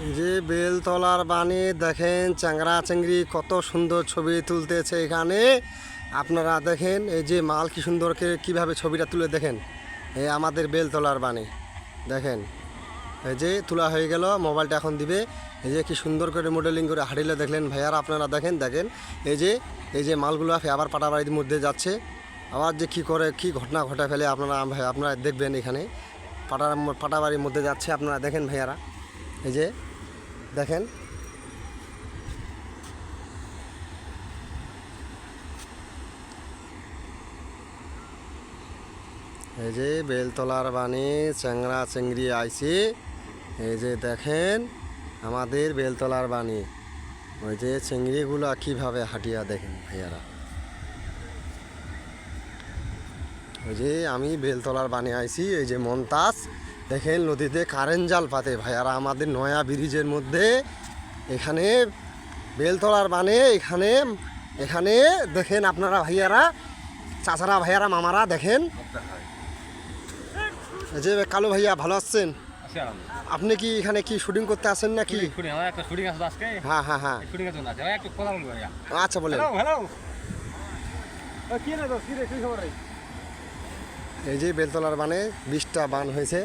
এই যে বেলতলার বাণী দেখেন, চ্যাংরা চেংড়ি কত সুন্দর ছবি তুলতেছে এখানে। আপনারা দেখেন এই যে মাল কি সুন্দর কীভাবে ছবিটা তুলে দেখেন। এই আমাদের বেলতলার বাণী দেখেন, এই যে তোলা হয়ে গেল, মোবাইলটা এখন দিবে। এই যে কি সুন্দর করে মডেলিং করে হাঁটিলে দেখলেন ভাইয়ারা, আপনারা দেখেন দেখেন এই যে মালগুলো আবার পাটাবাড়ির মধ্যে যাচ্ছে। আবার যে কি করে কি ঘটনা ঘটে ফেলে আপনারা দেখবেন এখানে। পাটাবাড়ির মধ্যে যাচ্ছে, আপনারা দেখেন ভাইয়ারা, এই যে দেখেন। এই যে বেলতলার বাণী চ্যাংরা চেংড়ি আইছে। এই যে দেখেন আমাদের বেলতলার বাণী, ওই যে চিংড়িগুলো কীভাবে হাঁটিয়া দেখেন ভাইয়ারা। ওই যে আমি বেলতলার বাণী আইছি, এই যে মন্তাজ দেখেন নদীতে কারেন্ট জাল পাতে ভাইয়ারা, আমাদের নয়া ব্রিজের মধ্যে এখানে বেলতলার বাণী। এখানে দেখেন আপনারা ভাইয়ারা, চাচারা ভাইয়ারা, মামারা দেখেন। এই যে কালু ভাইয়া ভালো আছেন? আপনি কি এখানে কি শুটিং করতে আসেন নাকি? হ্যাঁ হ্যাঁ হ্যাঁ, আচ্ছা বলেন। এই যে বেলতলার বানে 20টা বান হয়েছে।